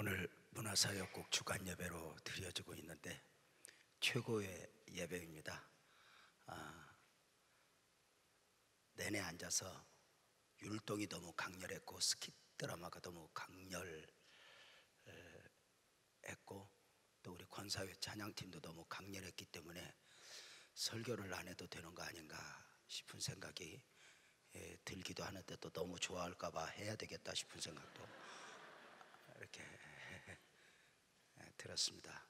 오늘 문화사역국 주간 예배로 드려지고 있는데 최고의 예배입니다. 내내 앉아서 율동이 너무 강렬했고 스킷 드라마가 너무 강렬했고 또 우리 권사회 찬양팀도 너무 강렬했기 때문에 설교를 안 해도 되는 거 아닌가 싶은 생각이 들기도 하는데 또 너무 좋아할까 봐 해야 되겠다 싶은 생각도 이렇게 들었습니다.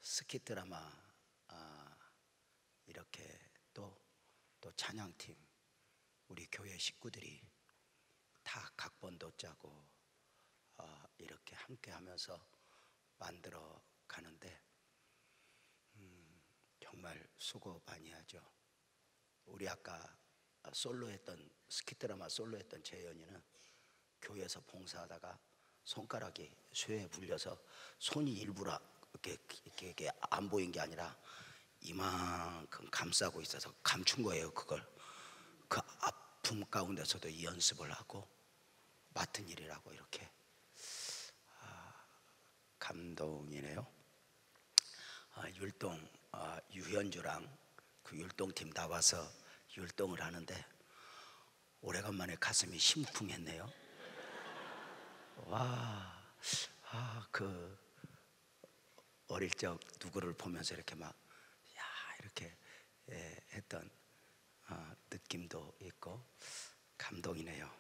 스킷 드라마 이렇게 또 찬양팀 우리 교회 식구들이 다 각본도 짜고 이렇게 함께 하면서 만들어 가는데 정말 수고 많이 하죠. 우리 아까 스킷 드라마 솔로 했던 재현이는 교회에서 봉사하다가 손가락이 쇠에 불려서 손이 일부러 이렇게 안 보인 게 아니라 이만큼 감싸고 있어서 감춘 거예요. 그걸 그 아픔 가운데서도 이 연습을 하고 맡은 일이라고 이렇게 감동이네요. 율동 유현주랑 그 율동팀 나와서 율동을 하는데 오래간만에 가슴이 심쿵했네요. 와, 그 어릴 적 누구를 보면서 이렇게 막 이렇게 했던 느낌도 있고 감동이네요.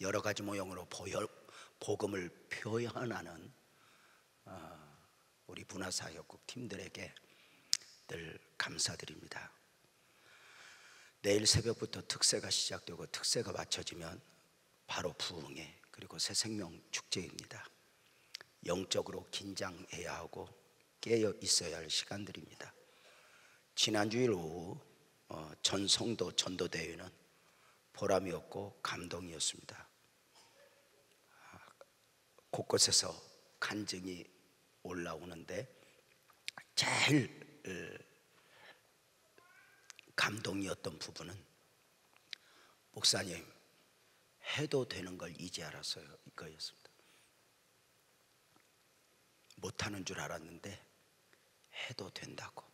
여러 가지 모형으로 복음을 표현하는 우리 문화사역국 팀들에게 늘 감사드립니다. 내일 새벽부터 특세가 시작되고 특세가 맞춰지면 바로 부흥회 그리고 새 생명 축제입니다. 영적으로 긴장해야 하고 깨어 있어야 할 시간들입니다. 지난주일 오후 전 성도 전도대회는 보람이었고 감동이었습니다. 곳곳에서 간증이 올라오는데 제일 감동이었던 부분은 목사님 해도 되는 걸 이제 알았어요 이거였습니다. 못하는 줄 알았는데 해도 된다고.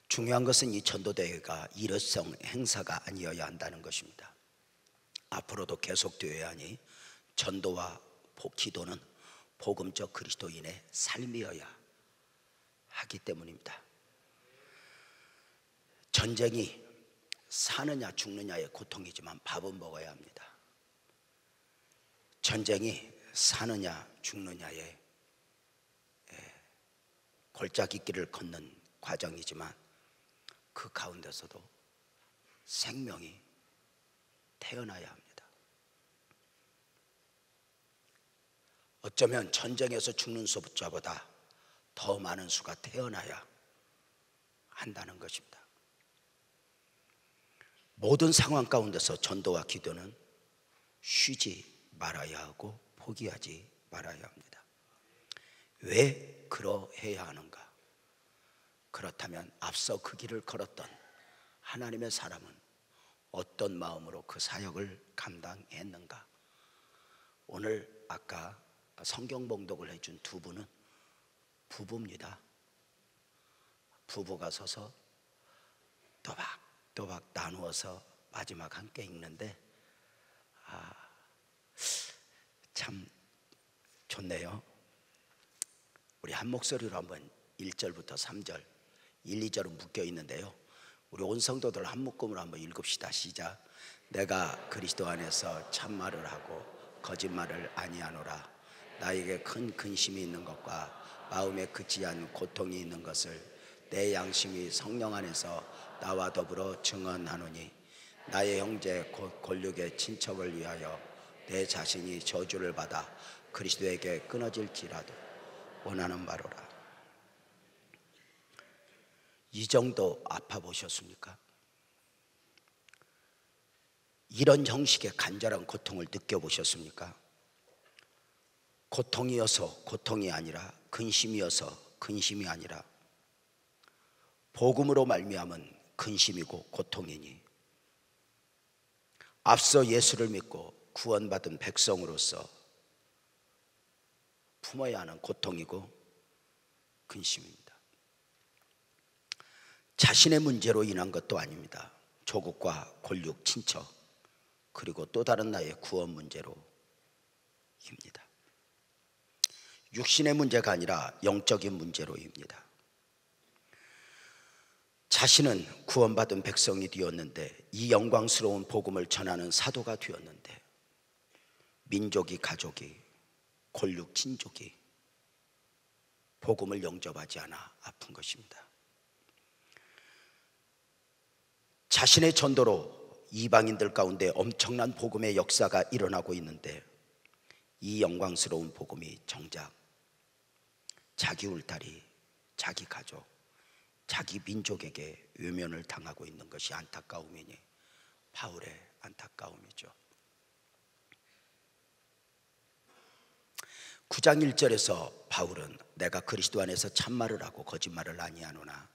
중요한 것은 이 전도대회가 일회성 행사가 아니어야 한다는 것입니다. 앞으로도 계속되어야 하니 전도와 기도는 복음적 그리스도인의 삶이어야 하기 때문입니다. 전쟁이 사느냐 죽느냐의 고통이지만 밥은 먹어야 합니다. 전쟁이 사느냐 죽느냐의 골짜기길을 걷는 과정이지만 그 가운데서도 생명이 태어나야 합니다. 어쩌면 전쟁에서 죽는 숫자보다 더 많은 수가 태어나야 한다는 것입니다. 모든 상황 가운데서 전도와 기도는 쉬지 말아야 하고 포기하지 말아야 합니다. 왜 그러해야 하는가? 그렇다면 앞서 그 길을 걸었던 하나님의 사람은 어떤 마음으로 그 사역을 감당했는가? 오늘 아까 성경 봉독을 해준 두 분은 부부입니다. 부부가 서서 또박 나누어서 마지막 함께 읽는데 참 좋네요. 우리 한 목소리로 한번 1절부터 3절 1, 2절은 묶여 있는데요. 우리 온 성도들 한 묶음으로 한번 읽읍시다. 시작. 내가 그리스도 안에서 참말을 하고 거짓말을 아니하노라. 나에게 큰 근심이 있는 것과 마음에 그치한 고통이 있는 것을 내 양심이 성령 안에서 나와 더불어 증언하노니 나의 형제 곧 골육의 친척을 위하여 내 자신이 저주를 받아 그리스도에게 끊어질지라도 원하는 바로라. 이 정도 아파 보셨습니까? 이런 형식의 간절한 고통을 느껴보셨습니까? 고통이어서 고통이 아니라 근심이어서 근심이 아니라 복음으로 말미암은 근심이고 고통이니 앞서 예수를 믿고 구원받은 백성으로서 품어야 하는 고통이고 근심입니다. 자신의 문제로 인한 것도 아닙니다. 조국과 권력, 친척, 그리고 또 다른 나의 구원 문제로입니다. 육신의 문제가 아니라 영적인 문제로입니다. 자신은 구원받은 백성이 되었는데, 이 영광스러운 복음을 전하는 사도가 되었는데, 민족이, 가족이, 권력, 친족이 복음을 영접하지 않아 아픈 것입니다. 자신의 전도로 이방인들 가운데 엄청난 복음의 역사가 일어나고 있는데, 이 영광스러운 복음이 정작 자기 울타리, 자기 가족, 자기 민족에게 외면을 당하고 있는 것이 안타까움이니 바울의 안타까움이죠. 9장 1절에서 바울은 내가 그리스도 안에서 참말을 하고 거짓말을 아니하노나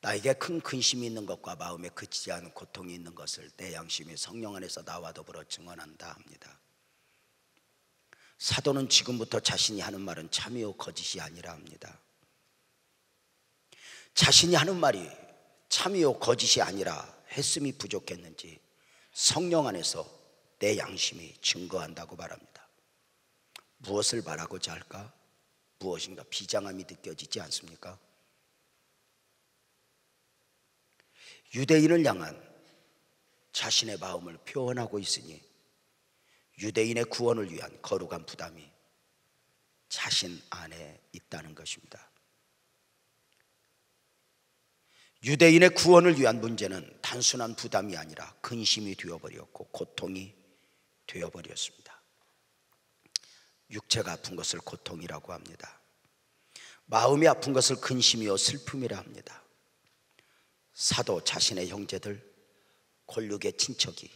나에게 큰 근심이 있는 것과 마음에 그치지 않은 고통이 있는 것을 내 양심이 성령 안에서 나와 더불어 증언한다 합니다. 사도는 지금부터 자신이 하는 말은 참이요 거짓이 아니라 합니다. 자신이 하는 말이 참이요 거짓이 아니라 했음이 부족했는지 성령 안에서 내 양심이 증거한다고 말합니다. 무엇을 말하고자 할까? 무엇인가 비장함이 느껴지지 않습니까? 유대인을 향한 자신의 마음을 표현하고 있으니 유대인의 구원을 위한 거룩한 부담이 자신 안에 있다는 것입니다. 유대인의 구원을 위한 문제는 단순한 부담이 아니라 근심이 되어버렸고 고통이 되어버렸습니다. 육체가 아픈 것을 고통이라고 합니다. 마음이 아픈 것을 근심이요 슬픔이라 합니다. 사도 자신의 형제들, 권력의 친척이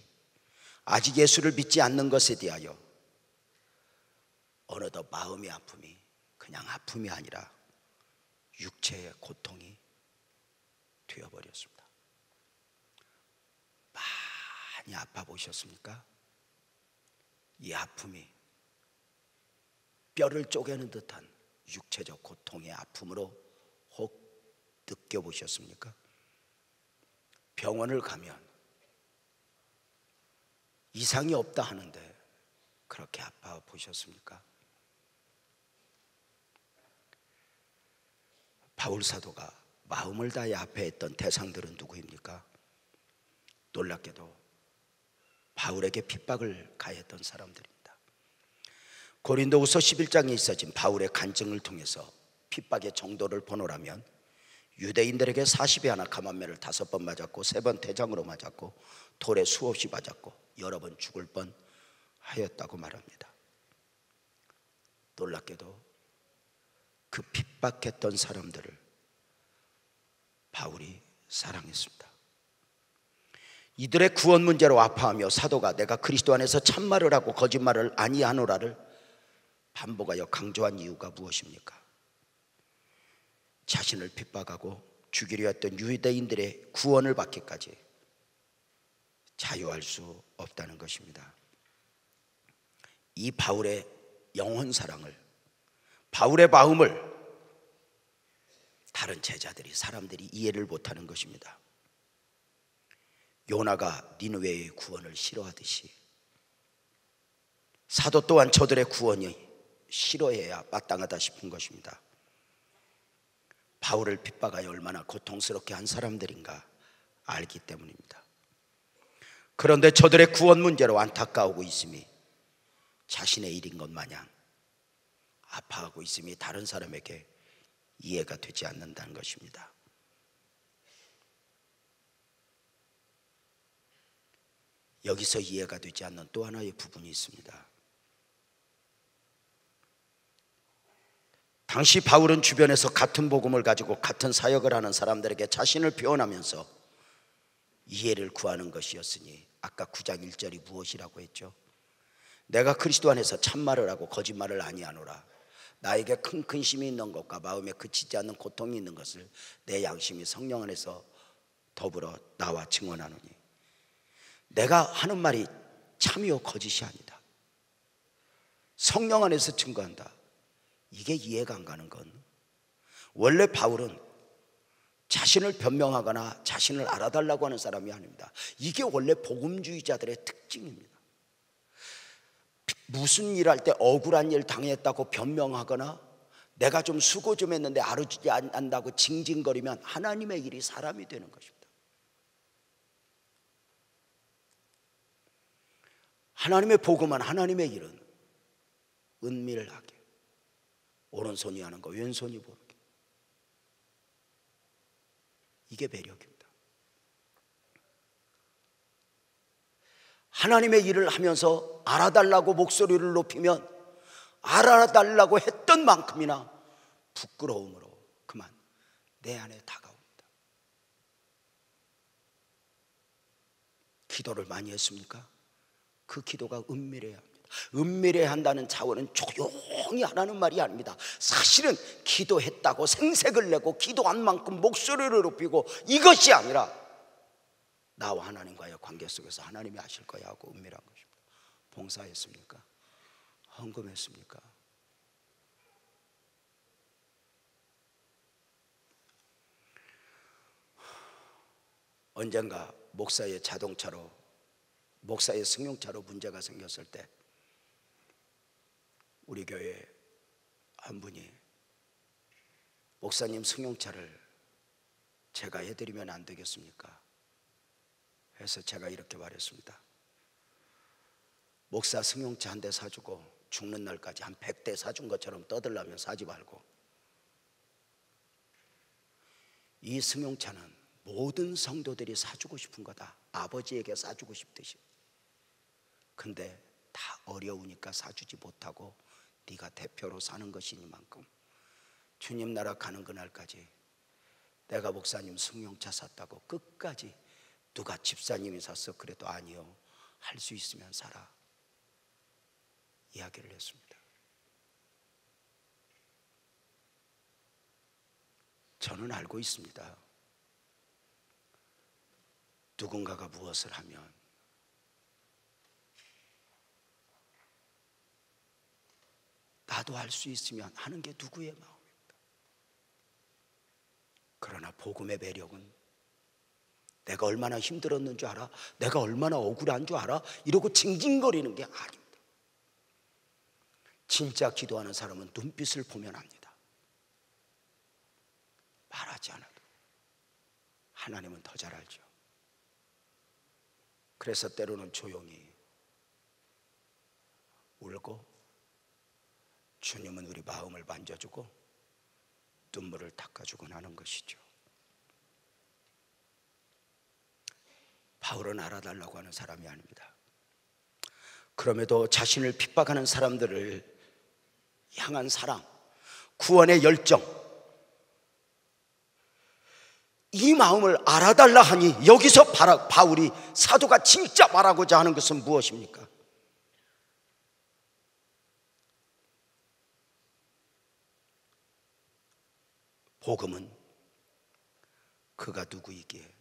아직 예수를 믿지 않는 것에 대하여 어느덧 마음의 아픔이 그냥 아픔이 아니라 육체의 고통이 되어버렸습니다. 많이 아파 보셨습니까? 이 아픔이 뼈를 쪼개는 듯한 육체적 고통의 아픔으로 혹 느껴보셨습니까? 병원을 가면 이상이 없다 하는데 그렇게 아파 보셨습니까? 바울 사도가 마음을 다해 아파했던 대상들은 누구입니까? 놀랍게도 바울에게 핍박을 가했던 사람들입니다. 고린도후서 11장에 있어진 바울의 간증을 통해서 핍박의 정도를 보노라면 유대인들에게 40에 하나 감한매를 5번 맞았고 3번 대장으로 맞았고 돌에 수없이 맞았고 여러 번 죽을 뻔하였다고 말합니다. 놀랍게도 그 핍박했던 사람들을 바울이 사랑했습니다. 이들의 구원 문제로 아파하며 사도가 내가 그리스도 안에서 참말을 하고 거짓말을 아니하노라를 반복하여 강조한 이유가 무엇입니까? 자신을 핍박하고 죽이려 했던 유대인들의 구원을 받기까지 자유할 수 없다는 것입니다. 이 바울의 영혼 사랑을, 바울의 마음을 다른 제자들이, 사람들이 이해를 못하는 것입니다. 요나가 니느웨의 구원을 싫어하듯이 사도 또한 저들의 구원이 싫어해야 마땅하다 싶은 것입니다. 바울을 핍박하여 얼마나 고통스럽게 한 사람들인가 알기 때문입니다. 그런데 저들의 구원 문제로 안타까워하고 있음이 자신의 일인 것 마냥 아파하고 있음이 다른 사람에게 이해가 되지 않는다는 것입니다. 여기서 이해가 되지 않는 또 하나의 부분이 있습니다. 당시 바울은 주변에서 같은 복음을 가지고 같은 사역을 하는 사람들에게 자신을 표현하면서 이해를 구하는 것이었으니 아까 9장 1절이 무엇이라고 했죠? 내가 그리스도 안에서 참말을 하고 거짓말을 아니하노라. 나에게 큰 근심이 있는 것과 마음에 그치지 않는 고통이 있는 것을 내 양심이 성령 안에서 더불어 나와 증언하노니, 내가 하는 말이 참이요 거짓이 아니다. 성령 안에서 증거한다. 이게 이해가 안 가는 건, 원래 바울은 자신을 변명하거나 자신을 알아달라고 하는 사람이 아닙니다. 이게 원래 복음주의자들의 특징입니다. 무슨 일 할 때 억울한 일 당했다고 변명하거나 내가 좀 수고 좀 했는데 알아주지 않는다고 징징거리면 하나님의 일이 사람이 되는 것입니다. 하나님의 복음은, 하나님의 일은 은밀하게 오른손이 하는 거 왼손이 모르게, 이게 매력입니다. 하나님의 일을 하면서 알아달라고 목소리를 높이면 알아달라고 했던 만큼이나 부끄러움으로 그만 내 안에 다가옵니다. 기도를 많이 했습니까? 그 기도가 은밀해야 합니다. 은밀해야 한다는 차원은 조용히 하라는 말이 아닙니다. 사실은 기도했다고 생색을 내고 기도한 만큼 목소리를 높이고 이것이 아니라 나와 하나님과의 관계 속에서 하나님이 아실 거야 하고 은밀한 것입니다. 봉사했습니까? 헌금했습니까? 언젠가 목사의 자동차로, 목사의 승용차로 문제가 생겼을 때 우리 교회 한 분이 목사님 승용차를 제가 해드리면 안 되겠습니까? 해서 제가 이렇게 말했습니다. 목사 승용차 한 대 사주고 죽는 날까지 한 100대 사준 것처럼 떠들라면 사지 말고, 이 승용차는 모든 성도들이 사주고 싶은 거다. 아버지에게 사주고 싶듯이. 근데 다 어려우니까 사주지 못하고 네가 대표로 사는 것이니만큼 주님 나라 가는 그날까지 내가 목사님 승용차 샀다고 끝까지 누가 집사님이 샀어 그래도 아니요, 할 수 있으면 사라 이야기를 했습니다. 저는 알고 있습니다. 누군가가 무엇을 하면 나도 할 수 있으면 하는 게 누구의 마음입니다. 그러나 복음의 매력은 내가 얼마나 힘들었는 줄 알아? 내가 얼마나 억울한 줄 알아? 이러고 징징거리는 게 아닙니다. 진짜 기도하는 사람은 눈빛을 보면 압니다. 말하지 않아도 하나님은 더 잘 알죠. 그래서 때로는 조용히 울고 주님은 우리 마음을 만져주고 눈물을 닦아주곤 하는 것이죠. 바울은 알아달라고 하는 사람이 아닙니다. 그럼에도 자신을 핍박하는 사람들을 향한 사랑, 구원의 열정, 이 마음을 알아달라 하니 여기서 바울이 사도가 진짜 말하고자 하는 것은 무엇입니까? 복음은 그가 누구이기에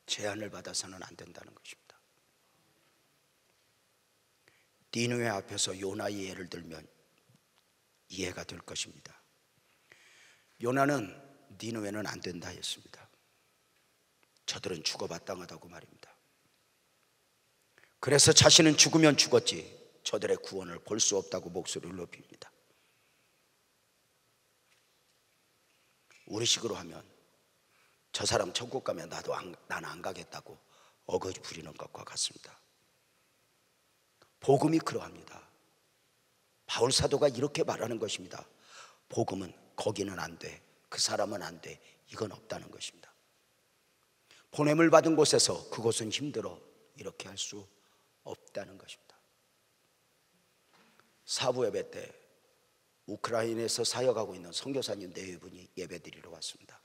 제한을 받아서는 안 된다는 것입니다. 니느웨 앞에서 요나의 예를 들면 이해가 될 것입니다. 요나는 니느웨는 안 된다 했습니다. 저들은 죽어 마땅하다고 말입니다. 그래서 자신은 죽으면 죽었지 저들의 구원을 볼 수 없다고 목소리를 높입니다. 우리식으로 하면 저 사람 천국 가면 나는 안 가겠다고 어거지 부리는 것과 같습니다. 복음이 그러합니다. 바울 사도가 이렇게 말하는 것입니다. 복음은 거기는 안 돼, 그 사람은 안 돼, 이건 없다는 것입니다. 보냄을 받은 곳에서 그곳은 힘들어, 이렇게 할 수 없다는 것입니다. 사부 예배 때 우크라이나에서 사역하고 있는 선교사님 4분이 예배드리러 왔습니다.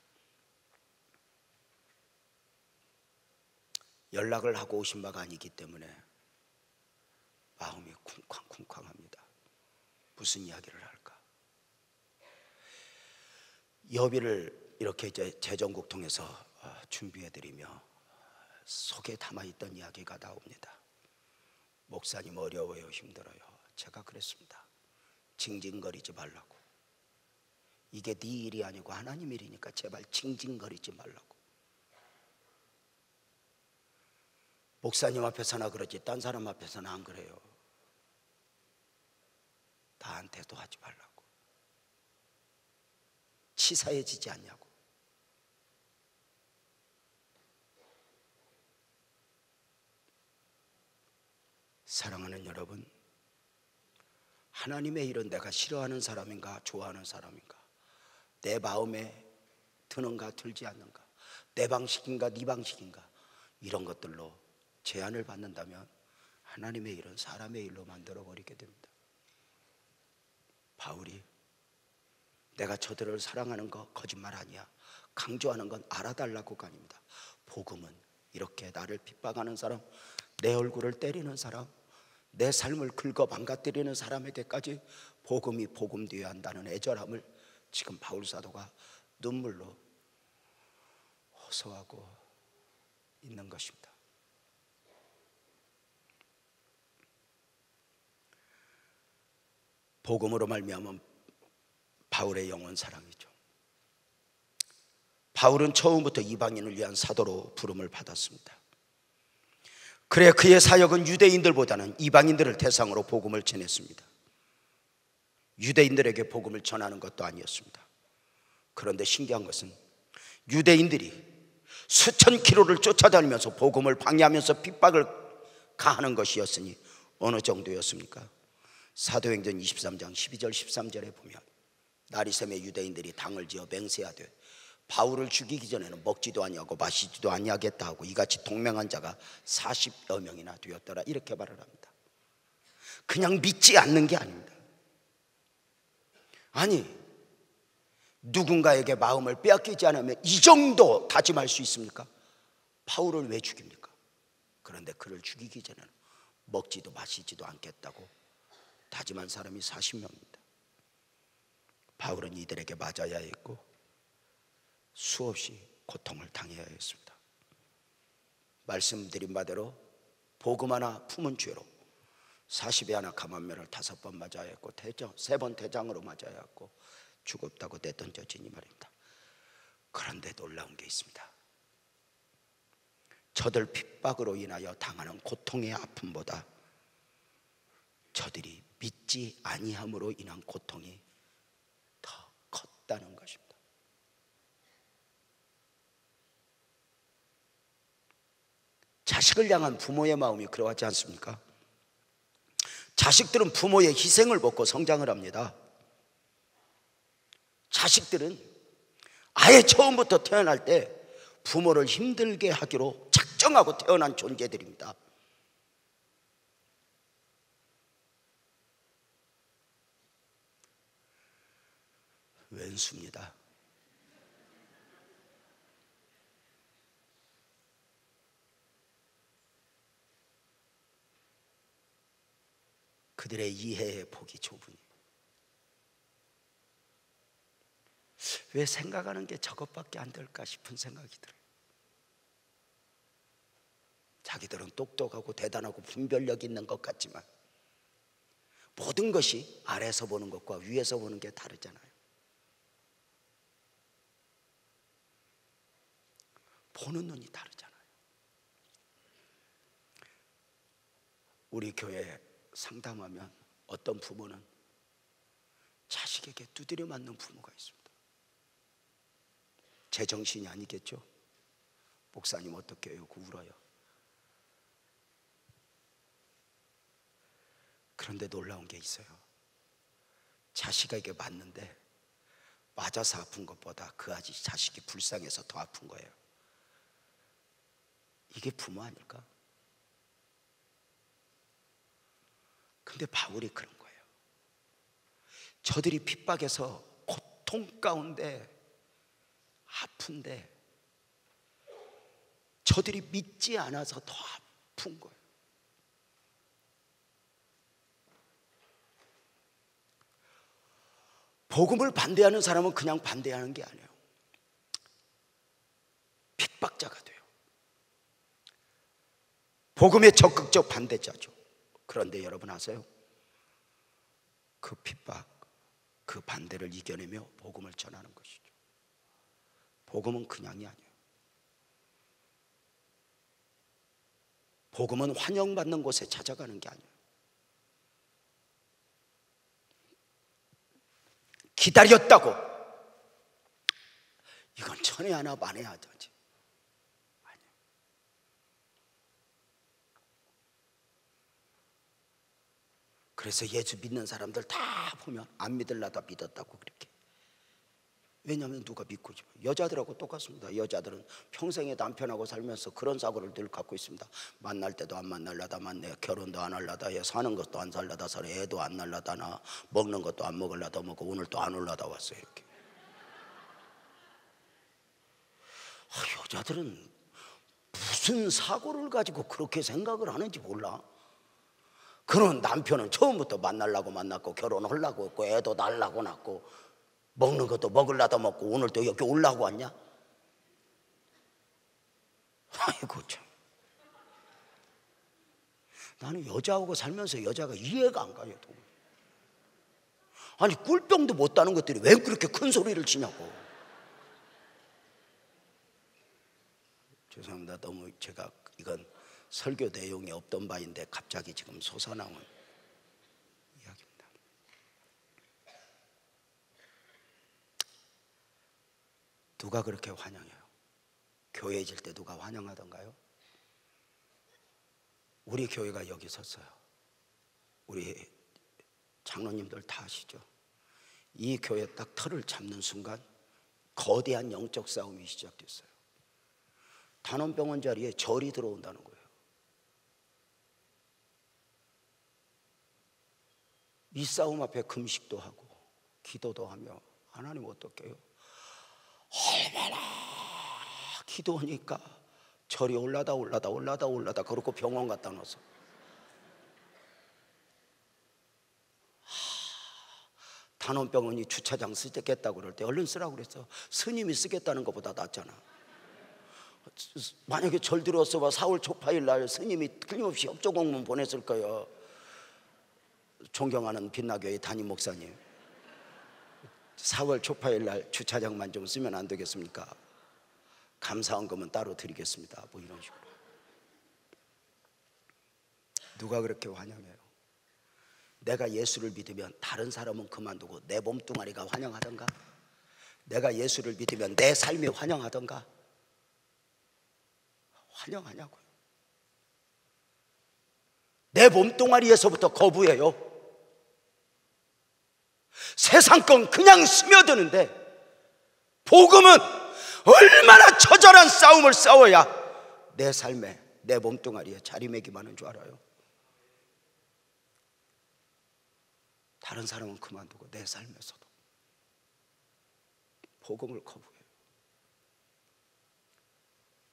연락을 하고 오신 바가 아니기 때문에 마음이 쿵쾅쿵쾅합니다. 무슨 이야기를 할까? 여비를 이렇게 이제 재정국 통해서 준비해드리며 속에 담아있던 이야기가 나옵니다. 목사님 어려워요, 힘들어요. 제가 그랬습니다. 징징거리지 말라고. 이게 네 일이 아니고 하나님 일이니까 제발 징징거리지 말라고. 목사님 앞에서나 그러지 딴 사람 앞에서는 안 그래요. 나한테도 하지 말라고. 치사해지지 않냐고. 사랑하는 여러분, 하나님의 일은 내가 싫어하는 사람인가 좋아하는 사람인가, 내 마음에 드는가 들지 않는가, 내 방식인가 네 방식인가, 이런 것들로 제한을 받는다면 하나님의 일은 사람의 일로 만들어버리게 됩니다. 바울이 내가 저들을 사랑하는 거 거짓말 아니야, 강조하는 건 알아달라고가 아닙니다. 복음은 이렇게 나를 핍박하는 사람, 내 얼굴을 때리는 사람, 내 삶을 긁어 망가뜨리는 사람에게까지 복음이 복음되어야 한다는 애절함을 지금 바울 사도가 눈물로 호소하고 있는 것입니다. 복음으로 말미암은 바울의 영원 사랑이죠. 바울은 처음부터 이방인을 위한 사도로 부름을 받았습니다. 그래 그의 사역은 유대인들보다는 이방인들을 대상으로 복음을 전했습니다. 유대인들에게 복음을 전하는 것도 아니었습니다. 그런데 신기한 것은 유대인들이 수천 킬로를 쫓아다니면서 복음을 방해하면서 핍박을 가하는 것이었으니 어느 정도였습니까? 사도행전 23장 12절 13절에 보면 나리샘의 유대인들이 당을 지어 맹세하되 바울을 죽이기 전에는 먹지도 아니하고 마시지도 아니하겠다 하고 이같이 동맹한 자가 40여 명이나 되었더라, 이렇게 말을 합니다. 그냥 믿지 않는 게 아닙니다. 아니, 누군가에게 마음을 빼앗기지 않으면 이 정도 다짐할 수 있습니까? 바울을 왜 죽입니까? 그런데 그를 죽이기 전에는 먹지도 마시지도 않겠다고 다짐한 사람이 40명입니다. 바울은 이들에게 맞아야 했고 수없이 고통을 당해야 했습니다. 말씀드린 바대로 복음 하나 품은 죄로 40에 하나 감한매를 5번 맞아야 했고 3번 대장으로 맞아야 했고 죽었다고 내던져지니 말입니다. 그런데 놀라운 게 있습니다. 저들 핍박으로 인하여 당하는 고통의 아픔보다 저들이 믿지 아니함으로 인한 고통이 더 컸다는 것입니다. 자식을 향한 부모의 마음이 그러하지 않습니까? 자식들은 부모의 희생을 먹고 성장을 합니다. 자식들은 아예 처음부터 태어날 때 부모를 힘들게 하기로 작정하고 태어난 존재들입니다. 왼수입니다. 그들의 이해의 폭이 좁으니 왜 생각하는 게 저것밖에 안 될까 싶은 생각이 들어요. 자기들은 똑똑하고 대단하고 분별력 있는 것 같지만 모든 것이 아래에서 보는 것과 위에서 보는 게 다르잖아요. 보는 눈이 다르잖아요. 우리 교회에 상담하면 어떤 부모는 자식에게 두드려 맞는 부모가 있습니다. 제정신이 아니겠죠? 목사님 어떻게 해요? 울어요. 그런데 놀라운 게 있어요. 자식에게 맞는데 맞아서 아픈 것보다 그 아직 자식이 불쌍해서 더 아픈 거예요. 이게 부모 아닐까? 근데 바울이 그런 거예요. 저들이 핍박해서 고통 가운데 아픈데 저들이 믿지 않아서 더 아픈 거예요. 복음을 반대하는 사람은 그냥 반대하는 게 아니에요. 핍박자가 돼요. 복음의 적극적 반대자죠. 그런데 여러분 아세요? 그 핍박, 그 반대를 이겨내며 복음을 전하는 것이죠. 복음은 그냥이 아니에요. 복음은 환영받는 곳에 찾아가는 게 아니에요. 기다렸다고 이건 천에 하나 만에 하자지. 아니에요. 그래서 예수 믿는 사람들 다 보면 안 믿으려다 믿었다고 그렇게. 왜냐하면 누가 믿고 싶어요. 여자들하고 똑같습니다. 여자들은 평생에 남편하고 살면서 그런 사고를 늘 갖고 있습니다. 만날 때도 안 만날라다 만나요. 결혼도 안 할라다 해. 사는 것도 안 살라다 살아. 애도 안 날라다 나. 먹는 것도 안 먹을라다 먹고 오늘 또 안 올라다 왔어요. 이렇게. 여자들은 무슨 사고를 가지고 그렇게 생각을 하는지 몰라. 그런 남편은 처음부터 만나려고 만났고 결혼하려고 했고 애도 낳으려고 낳고 먹는 것도 먹으려다 먹고 오늘 또 여기 올라고 왔냐? 아이고 참. 나는 여자하고 살면서 여자가 이해가 안 가요. 아니 꿀병도 못 따는 것들이 왜 그렇게 큰 소리를 치냐고. 죄송합니다. 너무 제가 이건 설교 내용이 없던 바인데 갑자기 지금 솟아나온 이야기입니다. 누가 그렇게 환영해요? 교회 질 때 누가 환영하던가요? 우리 교회가 여기 섰어요. 우리 장로님들 다 아시죠? 이 교회 딱 털을 잡는 순간 거대한 영적 싸움이 시작됐어요. 단원병원 자리에 절이 들어온다는 거예요. 이 싸움 앞에 금식도 하고 기도도 하며 하나님 어떡해요? 얼마나 기도하니까 절이 올라다 그렇고 병원 갔다 나서 단원병원이 주차장 쓰겠다고 그럴 때 얼른 쓰라고 그랬어. 스님이 쓰겠다는 것보다 낫잖아. 만약에 절 들어서 4월 초파일 날 스님이 틀림없이 협조 공문 보냈을 거예요. 존경하는 빛나교회 담임 목사님, 4월 초파일 날 주차장만 좀 쓰면 안 되겠습니까? 감사헌금은 따로 드리겠습니다. 뭐 이런 식으로. 누가 그렇게 환영해요? 내가 예수를 믿으면 다른 사람은 그만두고 내 몸뚱아리가 환영하던가, 내가 예수를 믿으면 내 삶이 환영하던가. 환영하냐고요? 내 몸뚱아리에서부터 거부해요. 세상 건 그냥 스며드는데 복음은 얼마나 처절한 싸움을 싸워야 내 삶에, 내 몸뚱아리에 자리매김하는 줄 알아요? 다른 사람은 그만두고 내 삶에서도 복음을 거부해요.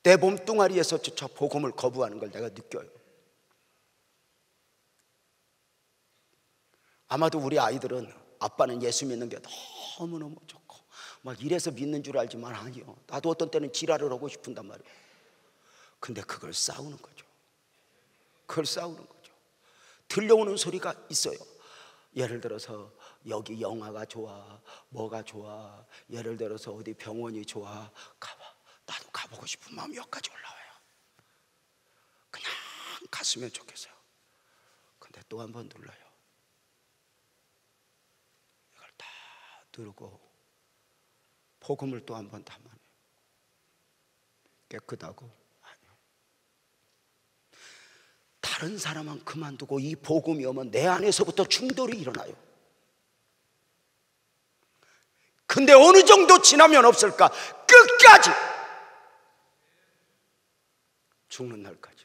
내 몸뚱아리에서조차 복음을 거부하는 걸 내가 느껴요. 아마도 우리 아이들은 아빠는 예수 믿는 게 너무너무 좋고 막 이래서 믿는 줄 알지만 아니요. 나도 어떤 때는 지랄을 하고 싶은단 말이에요. 근데 그걸 싸우는 거죠. 그걸 싸우는 거죠. 들려오는 소리가 있어요. 예를 들어서 여기 영화가 좋아, 뭐가 좋아, 예를 들어서 어디 병원이 좋아, 가봐. 나도 가보고 싶은 마음이 여기까지 올라와요. 그냥 갔으면 좋겠어요. 근데 또 한 번 눌러요. 이걸 다 누르고 복음을 또 한 번 담아내요. 깨끗하고 아니요. 다른 사람은 그만두고 이 복음이 오면 내 안에서부터 충돌이 일어나요. 근데 어느 정도 지나면 없을까? 끝까지, 죽는 날까지.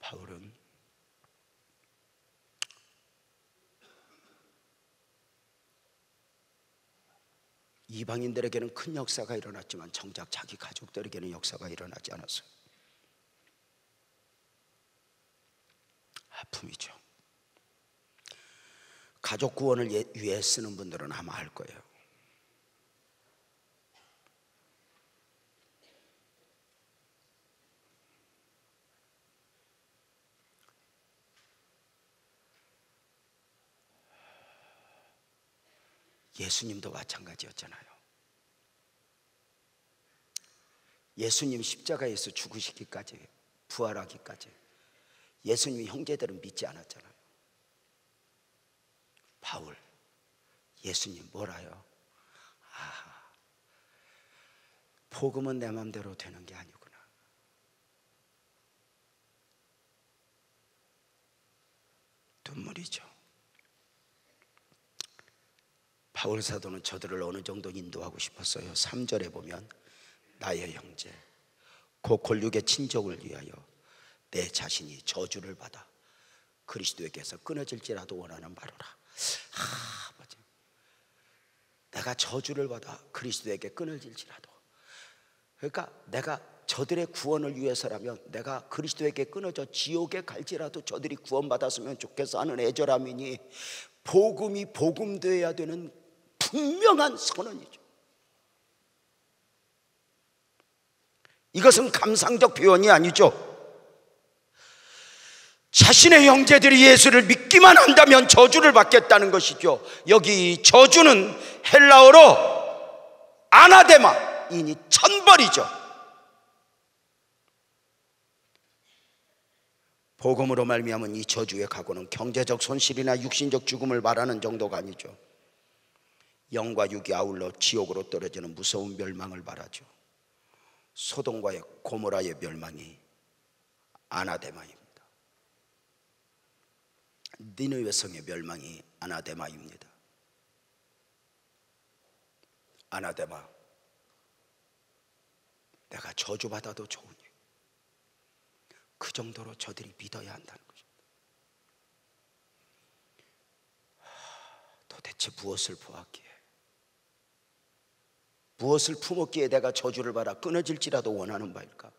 바울은 이방인들에게는 큰 역사가 일어났지만 정작 자기 가족들에게는 역사가 일어나지 않았어요. 아픔이죠. 가족 구원을 위해 쓰는 분들은 아마 알 거예요. 예수님도 마찬가지였잖아요. 예수님 십자가에서 죽으시기까지, 부활하기까지 예수님 형제들은 믿지 않았잖아요. 바울, 예수님 뭐라요? 복음은 내 맘대로 되는 게 아니구나. 눈물이죠. 바울 사도는 저들을 어느 정도 인도하고 싶었어요. 3절에 보면 나의 형제 곧 골육의 친족을 위하여 내 자신이 저주를 받아 그리스도에게서 끊어질지라도 원하는 바로라. 아버지, 내가 저주를 받아 그리스도에게 끊어질지라도, 그러니까 내가 저들의 구원을 위해서라면 내가 그리스도에게 끊어져 지옥에 갈지라도 저들이 구원받았으면 좋겠어 하는 애절함이니 복음이 복음되어야 되는 분명한 선언이죠. 이것은 감상적 표현이 아니죠. 자신의 형제들이 예수를 믿기만 한다면 저주를 받겠다는 것이죠. 여기 저주는 헬라어로 아나데마이니 천벌이죠. 복음으로 말미암은 이 저주의 각오는 경제적 손실이나 육신적 죽음을 말하는 정도가 아니죠. 영과 육이 아울러 지옥으로 떨어지는 무서운 멸망을 말하죠. 소돔과의 고모라의 멸망이 아나데마입니다. 니느웨 성의 멸망이 아나데마입니다. 아나데마, 내가 저주받아도 좋으니 그 정도로 저들이 믿어야 한다는 것입니다. 도대체 무엇을 보았기에, 무엇을 품었기에 내가 저주를 받아 끊어질지라도 원하는 바일까?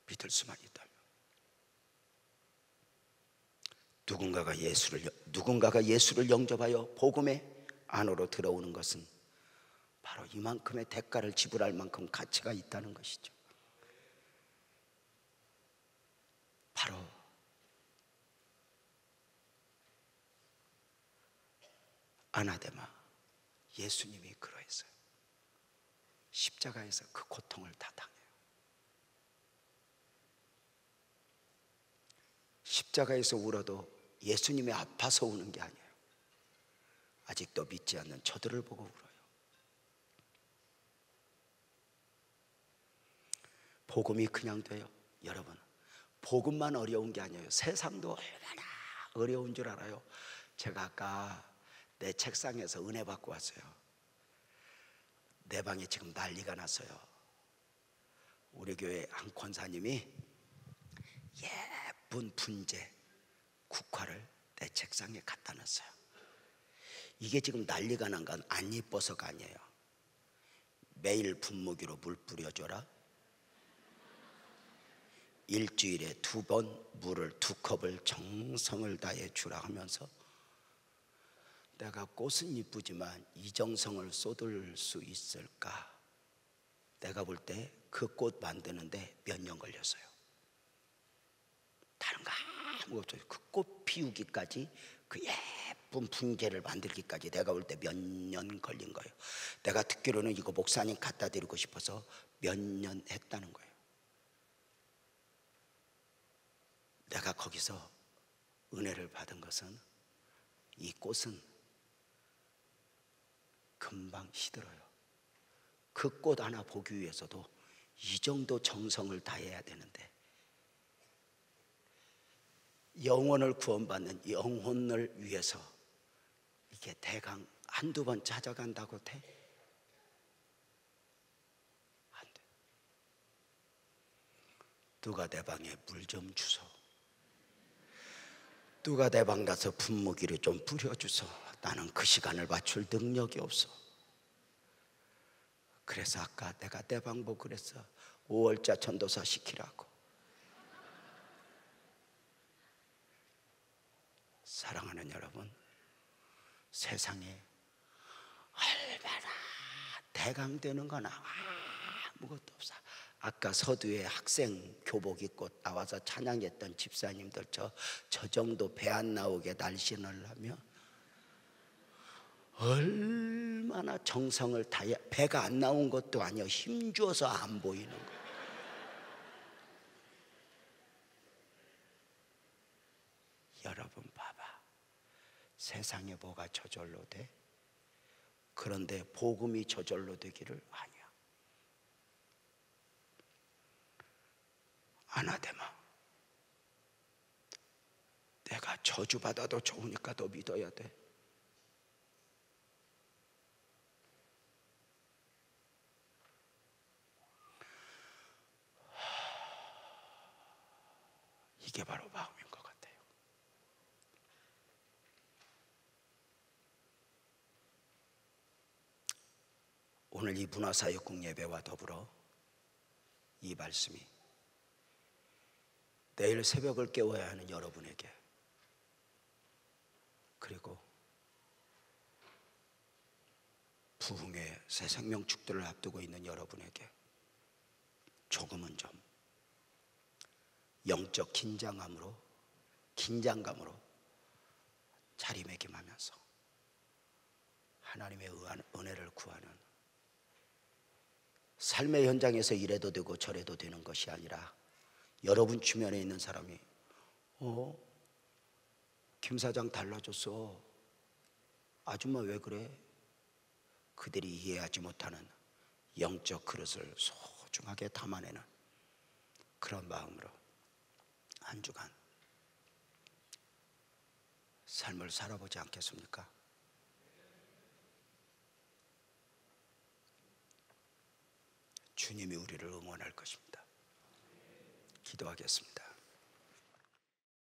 믿을 수만 있다면 누군가가 예수를 영접하여 복음의 안으로 들어오는 것은 바로 이만큼의 대가를 지불할 만큼 가치가 있다는 것이죠. 바로 아나데마, 예수님이 그러했어요. 십자가에서 그 고통을 다 당해요. 십자가에서 울어도 예수님이 아파서 우는 게 아니에요. 아직도 믿지 않는 저들을 보고 울어요. 복음이 그냥 돼요? 여러분, 복음만 어려운 게 아니에요. 세상도 얼마나 어려운 줄 알아요. 제가 아까 내 책상에서 은혜 받고 왔어요. 내 방에 지금 난리가 났어요. 우리 교회 한 권사님이 예쁜 분재 국화를 내 책상에 갖다 놨어요. 이게 지금 난리가 난 건 안 예뻐서가 아니에요. 매일 분무기로 물 뿌려줘라, 일주일에 2번 물을 2컵을 정성을 다해 주라 하면서, 내가 꽃은 이쁘지만 이 정성을 쏟을 수 있을까? 내가 볼 때 그 꽃 만드는데 몇 년 걸렸어요. 다른 거 아무것도 없어요. 그 꽃 피우기까지, 그 예쁜 분재를 만들기까지 내가 볼 때 몇 년 걸린 거예요. 내가 듣기로는 이거 목사님 갖다 드리고 싶어서 몇 년 했다는 거예요. 내가 거기서 은혜를 받은 것은 이 꽃은 금방 시들어요. 그 꽃 하나 보기 위해서도 이 정도 정성을 다해야 되는데, 영혼을 구원받는 영혼을 위해서 이게 대강 한두 번 찾아간다고 돼? 안 돼. 누가 내 방에 물 좀 주소. 누가 내 방 가서 분무기를 좀 뿌려주소. 나는 그 시간을 맞출 능력이 없어. 그래서 아까 내가 내 방 보고 그랬어. 5월자 전도사 시키라고. 사랑하는 여러분, 세상에 얼마나 대강되는 건 아무것도 없어. 아까 서두에 학생 교복 입고 나와서 찬양했던 집사님들, 저 정도 배 안 나오게 날씬을 하면 얼마나 정성을 다해, 배가 안 나온 것도 아니야. 힘주어서 안 보이는 거. 여러분 봐봐. 세상에 뭐가 저절로 돼? 그런데 복음이 저절로 되기를 아니야. 아나데마. 내가 저주받아도 좋으니까 너 믿어야 돼. 이게 바로 마음인 것 같아요. 오늘 이 문화사역국 예배와 더불어 이 말씀이 내일 새벽을 깨워야 하는 여러분에게, 그리고 부흥의 새 생명 축도를 앞두고 있는 여러분에게 조금은 좀 영적 긴장감으로 자리매김하면서 하나님의 은혜를 구하는, 삶의 현장에서 이래도 되고 저래도 되는 것이 아니라 여러분 주변에 있는 사람이 김 사장 달라졌어, 아줌마 왜 그래? 그들이 이해하지 못하는 영적 그릇을 소중하게 담아내는 그런 마음으로 한 주간 삶을 살아보지 않겠습니까? 주님이 우리를 응원할 것입니다. 기도하겠습니다.